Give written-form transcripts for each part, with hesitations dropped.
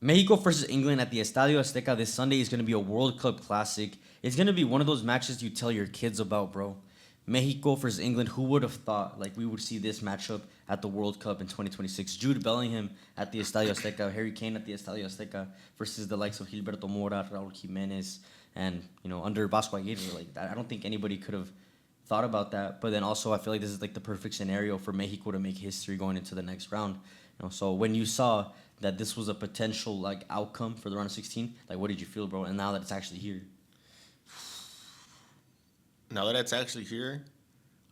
Mexico versus England at the Estadio Azteca this Sunday is going to be a World Cup classic. It's going to be one of those matches you tell your kids about, bro. Mexico versus England. Who would have thought like we would see this matchup at the World Cup in 2026? Jude Bellingham at the Estadio Azteca, Harry Kane at the Estadio Azteca versus the likes of Gilberto Mora, Raúl Jiménez, and under Vasco Aguirre. Like I don't think anybody could have thought about that. But then also I feel like this is like the perfect scenario for Mexico to make history going into the next round. So when you saw that this was a potential like outcome for the round of 16, like what did you feel, bro? And now that it's actually here. Now that it's actually here,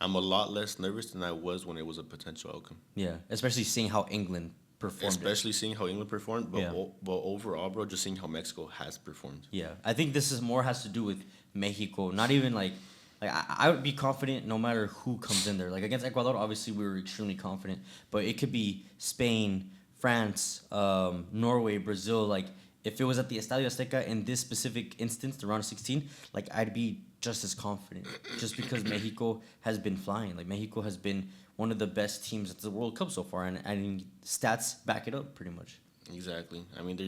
I'm a lot less nervous than I was when it was a potential outcome. Yeah, especially seeing how England performed. Especially seeing how England performed, but Yeah. but overall, bro, just seeing how Mexico has performed. Yeah, I think this is more has to do with Mexico. Not even like I would be confident no matter who comes in there. Like against Ecuador, obviously we were extremely confident, but it could be Spain, France, Norway, Brazil. Like if it was at the Estadio Azteca in this specific instance, the round of 16, like I'd be just as confident, just because Mexico has been flying. Like Mexico has been one of the best teams at the World Cup so far, and I mean stats back it up pretty much. Exactly. I mean,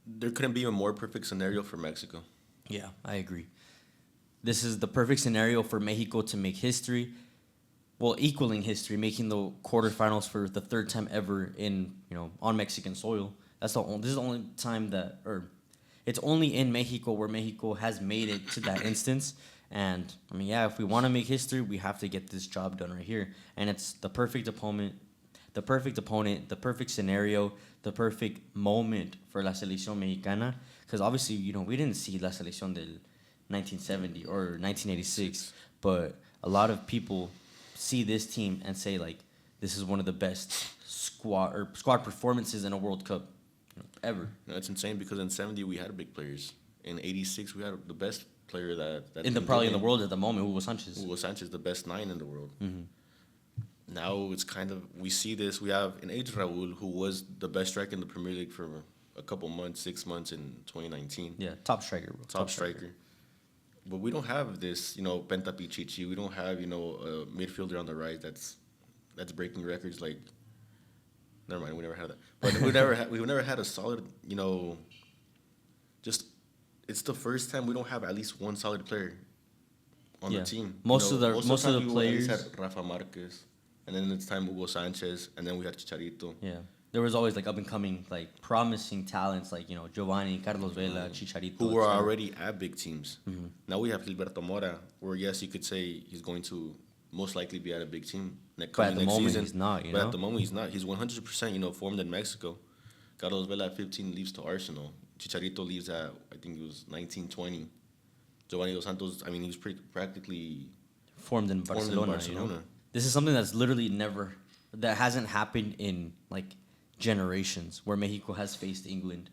there couldn't be a more perfect scenario for Mexico. Yeah, I agree. This is the perfect scenario for Mexico to make history. Well, equaling history, making the quarterfinals for the third time ever in on Mexican soil. This is the only time that, or it's only in Mexico where Mexico has made it to that instance. And I mean, yeah, if we want to make history, we have to get this job done right here. And it's the perfect opponent, the perfect scenario, the perfect moment for la selección mexicana. Because obviously, we didn't see la selección del 1970 or 1986, but a lot of people see this team and say like this is one of the best squad performances in a World Cup ever. That's insane because in '70 we had big players. In '86 we had the best player that Probably in the world at the moment, Hugo Sanchez. Hugo Sanchez, the best 9 in the world. Mm-hmm. Now it's kind of we see this. We have an age Raúl who was the best striker in the Premier League for a couple months, 6 months in 2019. Yeah, top striker, bro. Top striker. But we don't have this, Penta Pichichi. We don't have, a midfielder on the right that's breaking records. Like, never mind, we never had that. But we've never had a solid, just it's the first time we don't have at least one solid player on the team. Most of the players had Rafa Marquez, and then it's time Hugo Sanchez, and then we had Chicharito. Yeah. There was always like up and coming, like promising talents like Giovanni, Carlos Vela, Chicharito, who were already at big teams. Mm-hmm. Now we have Gilberto Mora, where yes, you could say he's going to most likely be at a big team but at the next moment season. He's not. But at the moment he's not. He's 100% formed in Mexico. Carlos Vela at 15 leaves to Arsenal. Chicharito leaves at I think it was 19, 20. Giovanni Dos Santos, I mean, he was practically formed in Barcelona. This is something that's literally that hasn't happened in like generations where Mexico has faced England.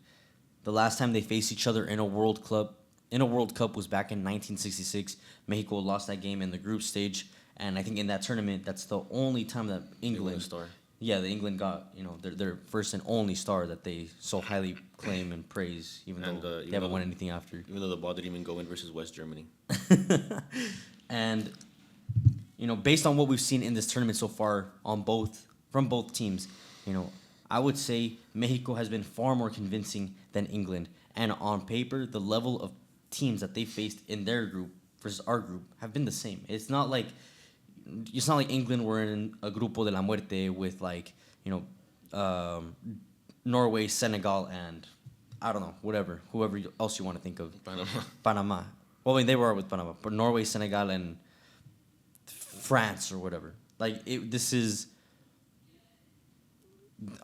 The last time they faced each other in a World Cup was back in 1966. Mexico lost that game in the group stage, and I think in that tournament that's the only time that England star. Yeah, the England got their first and only star that they so highly claim and praise, even though they haven't won anything after. Even though the ball didn't even go in versus West Germany. And based on what we've seen in this tournament so far from both teams, I would say Mexico has been far more convincing than England. And on paper, the level of teams that they faced in their group versus our group have been the same. It's not like England were in a Grupo de la Muerte with Norway, Senegal, and I don't know, whoever else you want to think of. Panama. Well, I mean, they were with Panama, but Norway, Senegal, and France or whatever. This is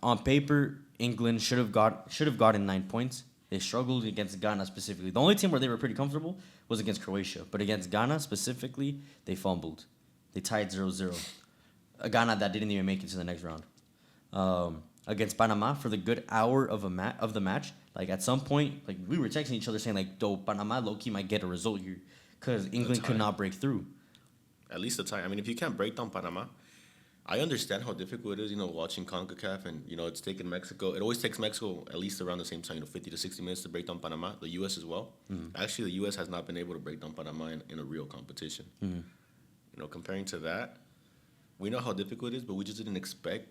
on paper. England should have gotten 9 points. They struggled against Ghana specifically. The only team where they were pretty comfortable was against Croatia, but against Ghana specifically, they fumbled. They tied 0-0. A Ghana that didn't even make it to the next round. Against Panama for the good hour of the match, like at some point, like we were texting each other saying like, "Though Panama low-key might get a result here," because England could not break through. At least the time. I mean, if you can't break down Panama, I understand how difficult it is, watching CONCACAF and, it's taken Mexico. It always takes Mexico at least around the same time, 50 to 60 minutes to break down Panama. The U.S. as well. Mm-hmm. Actually, the U.S. has not been able to break down Panama in a real competition. Mm-hmm. Comparing to that, we know how difficult it is, but we just didn't expect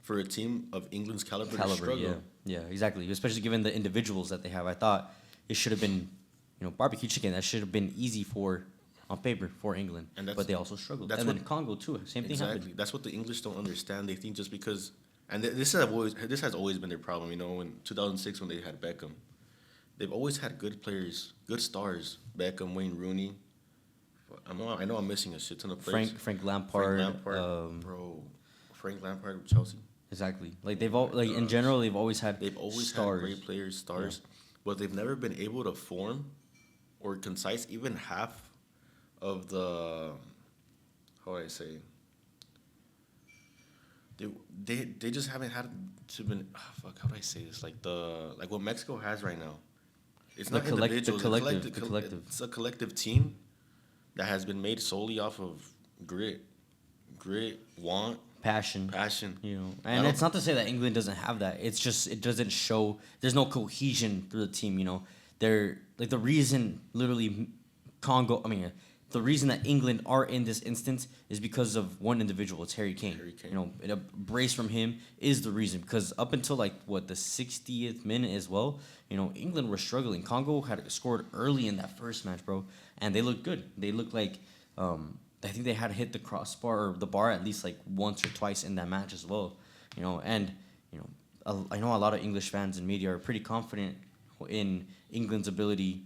for a team of England's caliber to Caliber, struggle. yeah, exactly. Especially given the individuals that they have, I thought it should have been, barbecue chicken. That should have been easy on paper for England, And but they also struggled. that's And then what Congo too. Same thing exactly. happened. That's what the English don't understand. They think just because, and this has always been their problem. In 2006 when they had Beckham, they've always had good players, good stars. Beckham, Wayne Rooney. I know I'm missing a shit ton of players. Frank Lampard. Bro. Frank Lampard with Chelsea. Exactly. Like they've all like in general they've always had stars. Had great players, stars, but they've never been able to form or concise even half of the how would I say they just haven't had to been how do I say this like what Mexico has right now. It's not individuals. The collective. It's a collective team that has been made solely off of grit, want, Passion. And it's not to say that England doesn't have that. It's just it doesn't show. There's no cohesion through the team. They're like the reason literally Congo. I mean, the reason that England are in this instance is because of one individual. It's Harry Kane. A brace from him is the reason, because up until the 60th minute as well, England were struggling. Congo had scored early in that first match, bro, and they looked good. They looked like I think they had hit the crossbar or the bar at least once or twice in that match as well. I know a lot of English fans and media are pretty confident in England's ability,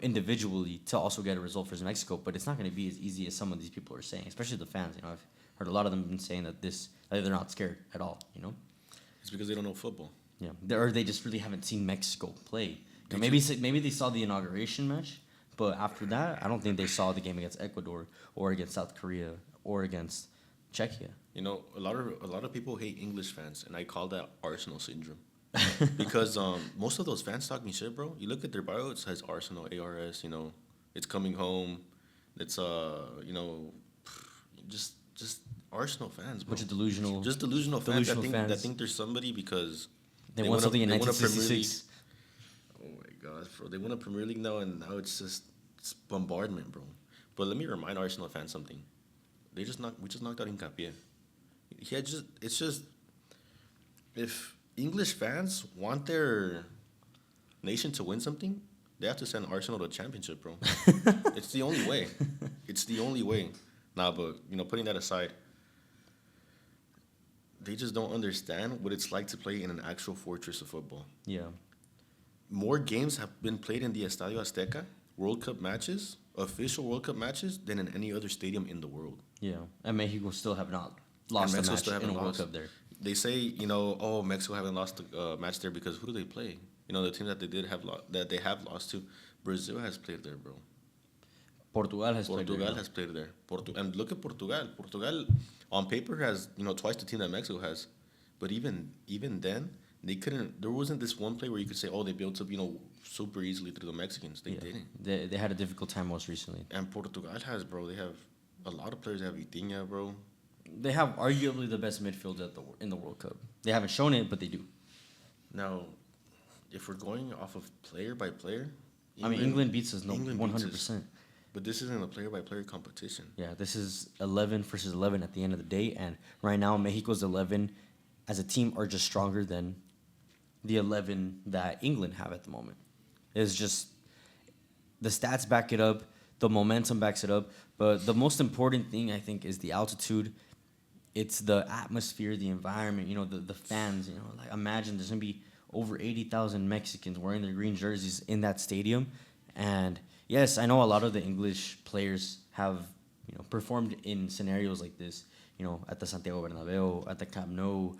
individually to also get a result for Mexico, but it's not going to be as easy as some of these people are saying, especially the fans. I've heard a lot of them been saying that they're not scared at all. It's because they don't know football. Yeah, or they just really haven't seen Mexico play. Maybe they saw the inauguration match. But after that, I don't think they saw the game against Ecuador or against South Korea or against Czechia. A lot of people hate English fans, and I call that Arsenal syndrome. Because most of those fans talking shit, bro. You look at their bio; it says Arsenal, ARS. It's coming home. It's just Arsenal fans, bro. Which is delusional. Just delusional fans that think they're somebody because they won something in 1966. Oh my gosh, bro! They won a Premier League now, and now it's bombardment, bro. But let me remind Arsenal fans something. We just knocked out Hincapié. It's just if English fans want their nation to win something, they have to send Arsenal to a championship, bro. It's the only way. It's the only way. Nah, but putting that aside, they just don't understand what it's like to play in an actual fortress of football. Yeah. More games have been played in the Estadio Azteca, World Cup matches, official World Cup matches, than in any other stadium in the world. Yeah, and Mexico still have not lost a match in a World Cup there. They say, Mexico haven't lost a match there because who do they play? The team that they have lost to, Brazil has played there, bro. Portugal has played there. And look at Portugal. Portugal, on paper, has twice the team that Mexico has, but even then, they couldn't. There wasn't this one play where you could say, "Oh, they built up, super easily through the Mexicans." They didn't. They had a difficult time most recently. And Portugal has, bro. They have a lot of players. They have Vitinha, bro. They have arguably the best midfield in the World Cup. They haven't shown it, but they do. Now, if we're going off of player by player, England beats us 100%. But this isn't a player by player competition. Yeah, this is 11 versus 11 at the end of the day, and right now Mexico's 11 as a team are just stronger than the 11 that England have at the moment. It's just the stats back it up, the momentum backs it up, but the most important thing I think is the altitude. It's the atmosphere, the environment, the fans, imagine there's going to be over 80,000 Mexicans wearing their green jerseys in that stadium. And yes, I know a lot of the English players have, performed in scenarios like this, at the Santiago Bernabeu, at the Camp Nou,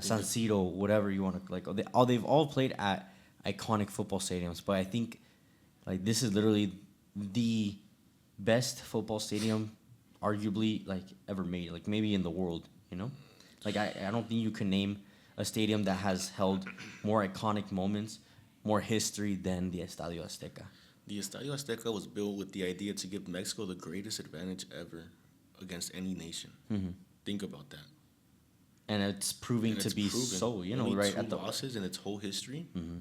San Siro, whatever you want to they've all played at iconic football stadiums. But I think this is literally the best football stadium, arguably ever made, maybe in the world. I don't think you can name a stadium that has held more iconic moments, more history than the Estadio Azteca. The Estadio Azteca was built with the idea to give Mexico the greatest advantage ever against any nation. Mm-hmm. Think about that. And it's proving to be so, Only right two at the losses in its whole history. Mm-hmm.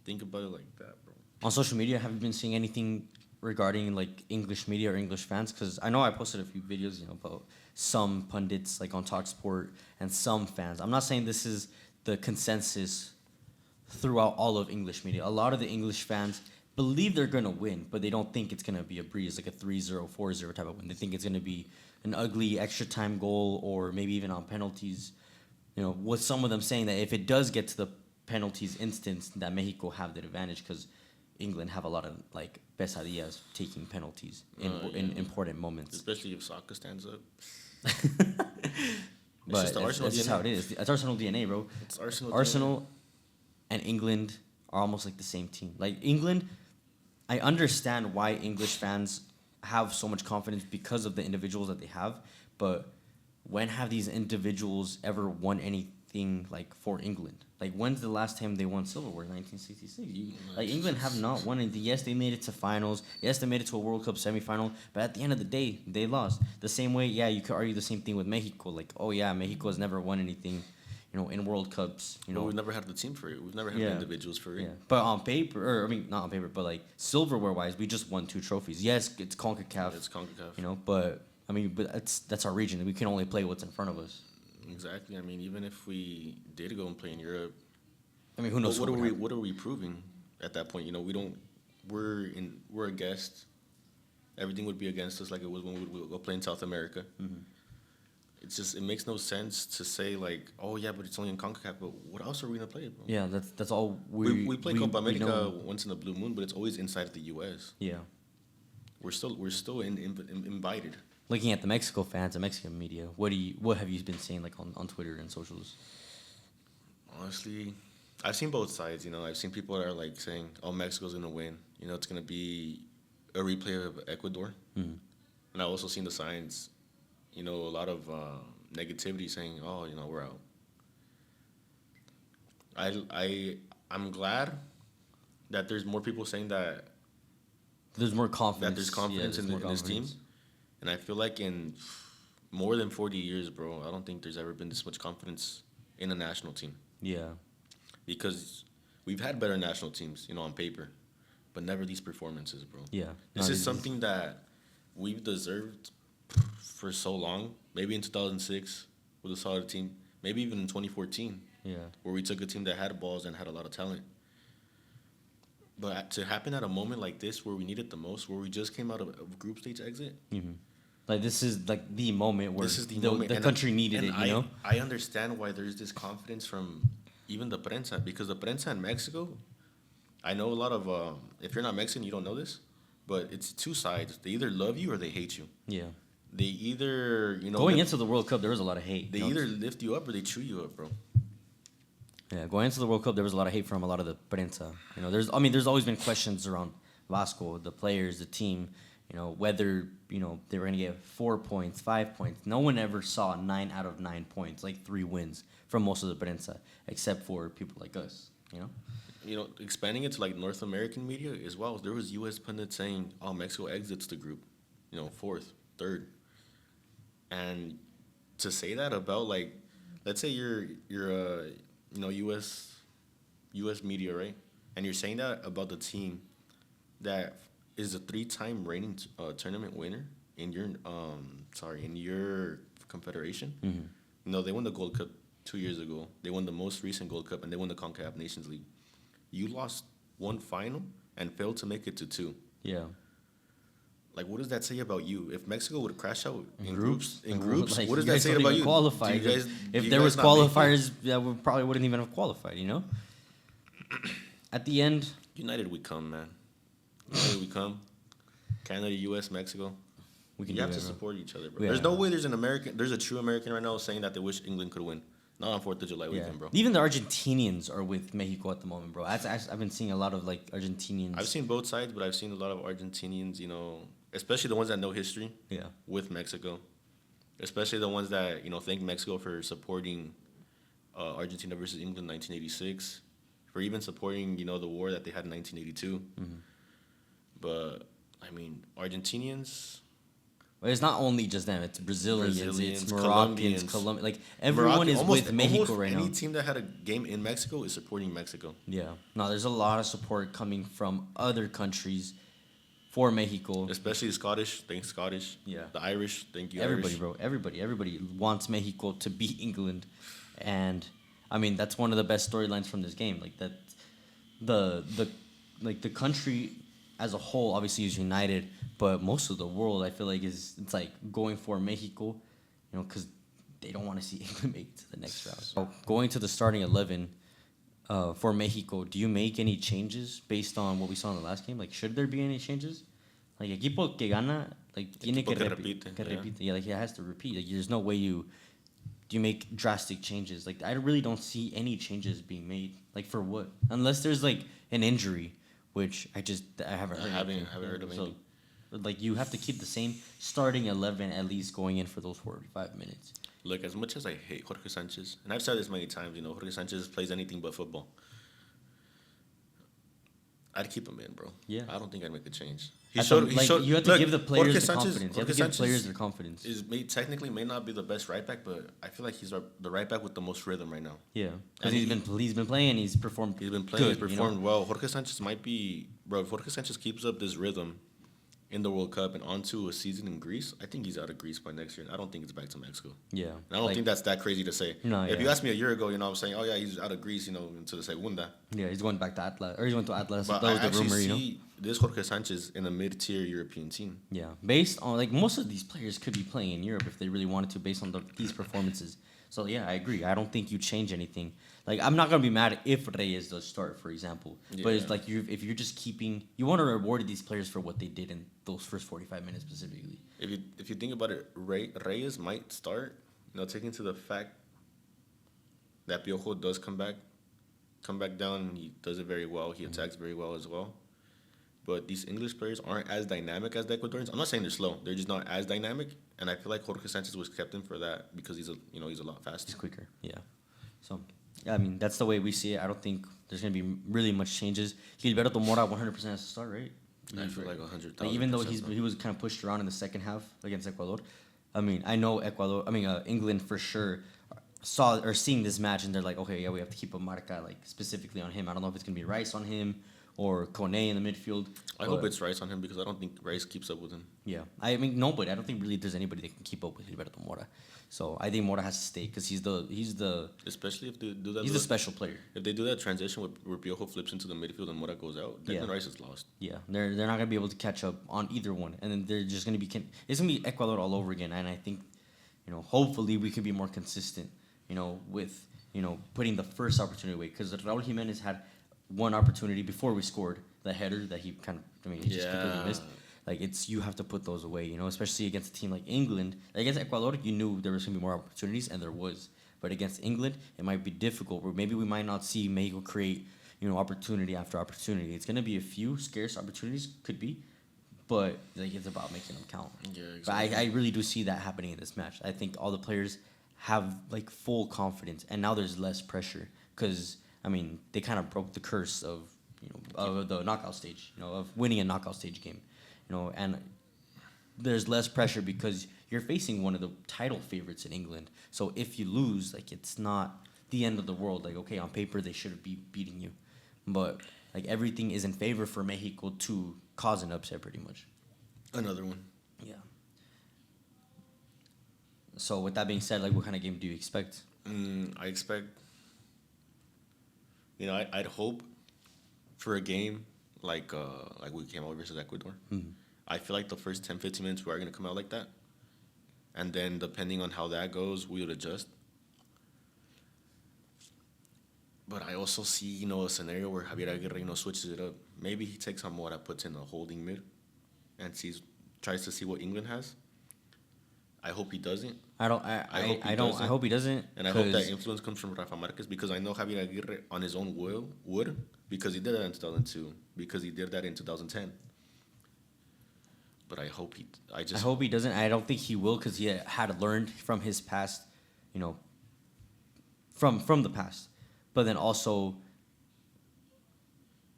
Think about it like that, bro. On social media, have you been seeing anything regarding like English media or English fans, because I know I posted a few videos, about some pundits like on Talksport and some fans. I'm not saying this is the consensus throughout all of English media. A lot of the English fans believe they're going to win, but they don't think it's going to be a breeze, like a 3-0, 4-0 type of win. They think it's going to be an ugly extra time goal or maybe even on penalties. With some of them saying that if it does get to the penalties instance, that Mexico have the advantage because England have a lot of like pesadillas taking penalties in important moments. Especially if soccer stands up. But that's just how it is. It's Arsenal DNA, bro. It's Arsenal. Arsenal and England are almost like the same team. Like England, I understand why English fans have so much confidence because of the individuals that they have, but when have these individuals ever won anything like for England? Like when's the last time they won silverware? 1966. Like England have not won anything. Yes, they made it to finals. Yes, they made it to a World Cup semifinal. But at the end of the day, they lost. The same way, yeah, you could argue the same thing with Mexico. Like, oh yeah, Mexico has never won anything, in World Cups. Well, we've never had the team for it. We've never had the individuals for it. Yeah. But on paper, or I mean, not on paper, but like silverware wise, we just won 2 trophies. Yes, it's CONCACAF. It's CONCACAF. But I mean, that's our region. We can only play what's in front of us. Exactly. I mean, even if we did go and play in Europe, I mean, who knows? What are we proving at that point? We don't. We're a guest. Everything would be against us, like it was when we would go play in South America. Mm-hmm. It's just it makes no sense to say like, oh yeah, but it's only in CONCACAF. But what else are we gonna play, bro? Yeah, that's all we play Copa America once in a blue moon, but it's always inside the U.S. Yeah, we're still invited. Looking at the Mexico fans, the Mexican media, what have you been seeing like on Twitter and socials? Honestly, I've seen both sides. I've seen people that are like saying, "Oh, Mexico's gonna win." It's gonna be a replay of Ecuador. Mm-hmm. And I've also seen the signs. A lot of negativity saying, "Oh, we're out." I'm glad that there's more people saying that. There's more confidence. That there's confidence in this team, and I feel like in more than 40 years, bro, I don't think there's ever been this much confidence in a national team. Yeah. Because we've had better national teams, on paper, but never these performances, bro. Yeah. This is something that we've deserved for so long. Maybe in 2006 with a solid team. Maybe even in 2014. Yeah. Where we took a team that had balls and had a lot of talent. But to happen at a moment like this where we need it the most, where we just came out of a group stage exit. Mm-hmm. Like this is like the moment where the country needed it, I understand why there's this confidence from even the prensa, because the prensa in Mexico, I know a lot of, if you're not Mexican, you don't know this, but it's two sides. They either love you or they hate you. Yeah. They either, Going into the World Cup, there was a lot of hate. They either lift you up or they chew you up, bro. Yeah, going into the World Cup, there was a lot of hate from a lot of the prensa. There's always been questions around Vasco, the players, the team, whether, they were going to get 4 points, 5 points. No one ever saw 9 out of 9 points, like 3 wins from most of the prensa, except for people like us, Expanding it to like North American media as well. There was U.S. pundits saying, "Oh, Mexico exits the group, 4th, 3rd," and to say that about like, let's say you're U.S. media, right, and you're saying that about the team that is a 3-time reigning tournament winner in your confederation. Mm-hmm. They won the Gold Cup 2 years ago. They won the most recent Gold Cup, and they won the CONCACAF Nations League. You lost 1 final and failed to make it to 2. Yeah. Like, what does that say about you? If Mexico would crash out in groups, like, what does that say about you? Qualified. If there was qualifiers, we probably wouldn't even have qualified, At the end... United we come, man. United we come. Canada, U.S., Mexico. You have to support each other, bro. Yeah. There's no way there's a true American right now saying that they wish England could win. Not on 4th of July weekend, bro. Even the Argentinians are with Mexico at the moment, bro. I've been seeing a lot of, like, Argentinians. I've seen both sides, but I've seen a lot of Argentinians, especially the ones that know history with Mexico. Especially the ones that, thank Mexico for supporting Argentina versus England in 1986. For even supporting, the war that they had in 1982. Mm-hmm. But, I mean, Argentinians... But it's not only just them. It's Brazilians, it's Moroccans, Colombians. Like, everyone is with Mexico right now. Any team that had a game in Mexico is supporting Mexico. Yeah. No, there's a lot of support coming from other countries for Mexico. Especially the Scottish. Thanks, Scottish. Yeah. The Irish. Thank you, Everybody, Irish. bro. Everybody wants Mexico to beat England, and I mean that's one of the best storylines from this game. Like that, the like the country as a whole obviously is united, but most of the world I feel like it's like going for Mexico, because they don't want to see England make it to the next round. So going to the starting 11 for Mexico, do you make any changes based on what we saw in the last game? Like, should there be any changes? Like, equipo que gana, like, tiene Equipo que que repite. repite, yeah. Yeah, like, it has to repeat. Like, there's no way you make drastic changes. Like, I really don't see any changes being made. Like, for what? Unless there's, like, an injury, which I haven't heard. I haven't heard of anything. Like, you have to keep the same starting 11 at least going in for those 45 minutes. Look, as much as I hate Jorge Sanchez, and I've said this many times, Jorge Sanchez plays anything but football. I'd keep him in, bro. Yeah. I don't think I'd make a change. You have to give the players the confidence. You have to give players their confidence. Technically may not be the best right back, but I feel like he's the right back with the most rhythm right now. Yeah, because he's been playing. He's performed. He's been playing. Good, he's performed well. Jorge Sanchez might be, bro. If Jorge Sanchez keeps up this rhythm in the World Cup and onto a season in Greece, I think he's out of Greece by next year. And I don't think it's back to Mexico. Yeah, and I don't think that's that crazy to say. No, if you asked me a year ago, I'm saying, oh yeah, he's out of Greece, into the Segunda. Yeah, he's going back to Atlas, or he's going to Atlas. But that was I the rumor, see this Jorge Sanchez in a mid-tier European team. Yeah, based on like most of these players could be playing in Europe if they really wanted to, based on these performances. So yeah, I agree. I don't think you change anything. Like I'm not gonna be mad if Reyes does start, for example. Yeah. But it's like if you're just keeping, you want to reward these players for what they did in those first 45 minutes specifically. If you think about it, Reyes might start. Taking into the fact that Piojo does come back down, and he does it very well. He attacks very well as well. But these English players aren't as dynamic as the Ecuadorians. I'm not saying they're slow. They're just not as dynamic. And I feel like Jorge Sanchez was kept in for that because he's a lot faster. He's quicker. Yeah. So, yeah, I mean, that's the way we see it. I don't think there's going to be really much changes. Gilberto Mora 100% has to start, right? I feel like 100,000%. Like, even though he was kind of pushed around in the second half against Ecuador. I mean, I know England for sure seeing this match and they're like, okay, yeah, we have to keep a marca like specifically on him. I don't know if it's going to be Rice on him or Kone in the midfield. I hope it's Rice on him because I don't think Rice keeps up with him. Yeah. I mean, nobody. I don't think really there's anybody that can keep up with Gilberto Mora. So I think Mora has to stay because he's the especially if they do that. He's a special player. If they do that transition where Piojo flips into the midfield and Mora goes out, then Rice is lost. Yeah, they're not gonna be able to catch up on either one, and then they're just gonna be it's gonna be Ecuador all over again. And I think, hopefully we can be more consistent, with putting the first opportunity away because Raúl Jiménez had one opportunity before we scored the header that he he just completely missed. Like you have to put those away, especially against a team like England. Against Ecuador, you knew there was gonna be more opportunities, and there was. But against England, it might be difficult. Where maybe we might not see Mexico create, opportunity after opportunity. It's gonna be a few scarce opportunities, could be, but it's about making them count. Yeah, exactly. But I really do see that happening in this match. I think all the players have full confidence, and now there's less pressure because they kind of broke the curse of the knockout stage, of winning a knockout stage game. And there's less pressure because you're facing one of the title favorites in England. So if you lose, it's not the end of the world. Okay, on paper they should be beating you, but everything is in favor for Mexico to cause an upset, pretty much. Another one. Yeah. So with that being said, what kind of game do you expect? I expect. I'd hope for a game like we came out versus Ecuador. Mm-hmm. I feel like the first 10, 15 minutes we are going to come out like that. And then depending on how that goes, we would adjust. But I also see, a scenario where Javier Aguirre, switches it up. Maybe he takes on Mora, puts in a holding mid, and tries to see what England has. I hope he doesn't. I hope he doesn't. And I hope that influence comes from Rafa Marquez because I know Javier Aguirre on his own would because he did that in 2002, because he did that in 2010. But I hope he doesn't. I don't think he will because he had learned from his past, from the past. But then also,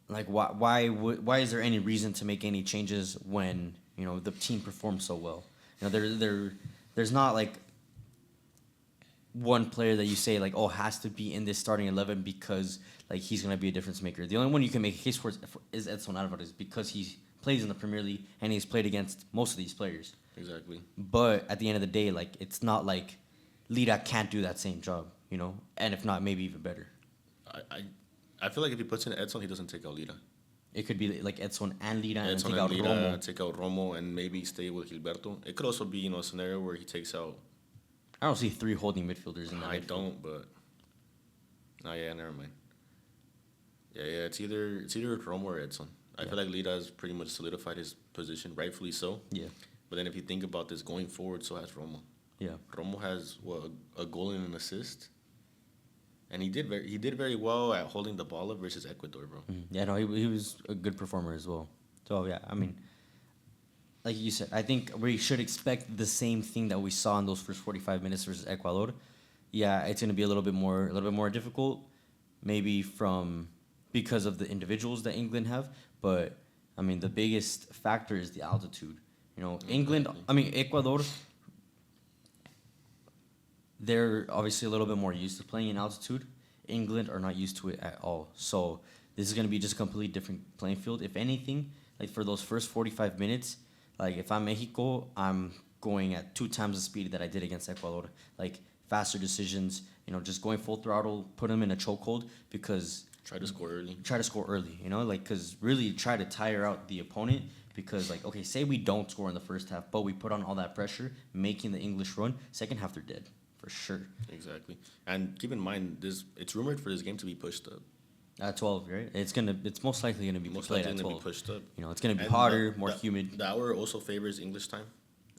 why is there any reason to make any changes when the team performs so well? There's not one player that you say has to be in this starting 11 because he's gonna be a difference maker. The only one you can make a case for is Edson Alvarez because he's plays in the Premier League, and he's played against most of these players. Exactly. But at the end of the day, like, it's not like Lira can't do that same job, you know? And if not, maybe even better. I feel like if he puts in Edson, he doesn't take out Lira. It could be like Edson and Lira and Edson take out and Romo. Lira, take out Romo, and maybe stay with Gilberto. It could also be, a scenario where he takes out. I don't see 3 holding midfielders in that. I midfield. don't, but. Oh, yeah, never mind. Yeah, it's either Romo or Edson. I feel like Lira has pretty much solidified his position, rightfully so. Yeah. But then if you think about this going forward, so has Romo. Yeah. Romo has a goal and an assist, and he did very well at holding the ball up versus Ecuador, bro. Yeah, no, he was a good performer as well. So yeah, I mean, like you said, I think we should expect the same thing that we saw in those first 45 minutes versus Ecuador. Yeah, it's gonna be a little bit more difficult, maybe because of the individuals that England have. But I mean, the biggest factor is the altitude. You know, Ecuador. They're obviously a little bit more used to playing in altitude. England are not used to it at all. So this is going to be just a completely different playing field. If anything, like for those first 45 minutes, like if I'm Mexico, I'm going at 2 times the speed that I did against Ecuador. Like faster decisions, just going full throttle, put them in a chokehold because... Try to score early, like because really try to tire out the opponent because, like, okay, say we don't score in the first half, but we put on all that pressure, making the English run, second half they're dead. For sure. Exactly. And keep in mind, it's rumored for this game to be pushed up. At 12, right? It's most likely gonna be played at 12. Be pushed up. It's gonna be hotter, more humid. The hour also favors English time,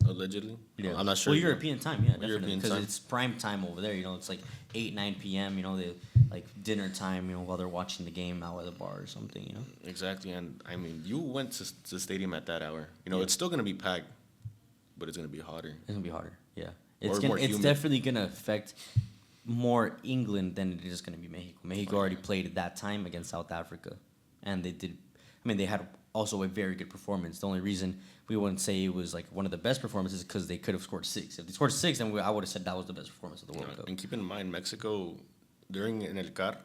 allegedly. Yeah. I'm not sure. Well, European time, yeah, definitely. European because time. it's prime time over there. It's like 8, 9 p.m. They like dinner time. While they're watching the game out at the bar or something. Exactly, and I mean, you went to the stadium at that hour. It's still gonna be packed, but it's gonna be hotter. It's gonna be hotter. Yeah. It's definitely going to affect more England than it is going to be Mexico. Mexico already played at that time against South Africa. And they had also a very good performance. The only reason we wouldn't say it was like one of the best performances is because they could have scored 6. If they scored 6, then I would have said that was the best performance of the World Cup. And keep in mind, Mexico, during El Car,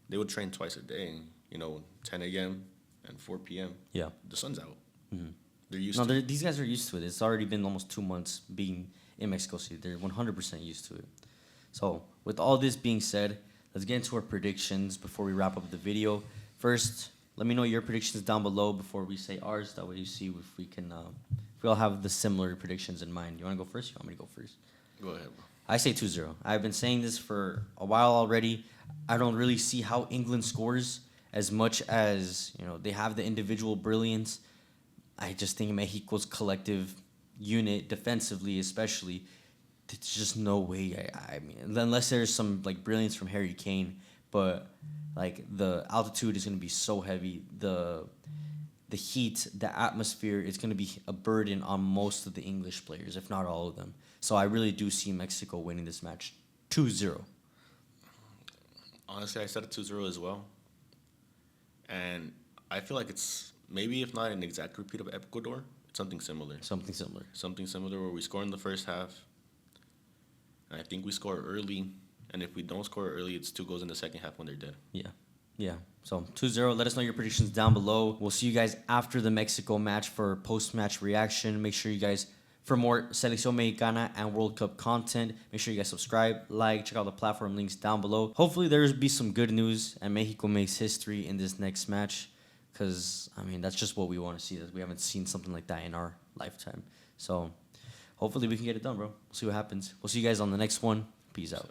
they would train twice a day, 10 a.m. and 4 p.m. Yeah. The sun's out. Mm-hmm. They're used to it. These guys are used to it. It's already been almost 2 months being in Mexico City. They're 100% used to it. So with all this being said, let's get into our predictions before we wrap up the video. First, let me know your predictions down below before we say ours. That way you see if we can, if we all have the similar predictions in mind. You want to go first? You want me to go first? Go ahead, bro. I say 2-0. I've been saying this for a while already. I don't really see how England scores as much as, they have the individual brilliance. I just think Mexico's collective unit defensively, especially, there's just no way. I mean, unless there's some like brilliance from Harry Kane, but like the altitude is going to be so heavy. The heat, the atmosphere is going to be a burden on most of the English players, if not all of them. So I really do see Mexico winning this match 2-0. Honestly, I said 2-0 as well. And I feel like it's maybe, if not an exact repeat of Ecuador, something similar. Something similar Where we score in the first half. And I think we score early. And if we don't score early, it's 2 goals in the second half when they're dead. Yeah. So 2-0. Let us know your predictions down below. We'll see you guys after the Mexico match for post-match reaction. Make sure you guys, for more Selección Mexicana and World Cup content, make sure you guys subscribe, like, check out the platform links down below. Hopefully there'll be some good news and Mexico makes history in this next match. Because, that's just what we want to see. We haven't seen something like that in our lifetime. So, hopefully we can get it done, bro. We'll see what happens. We'll see you guys on the next one. Peace out.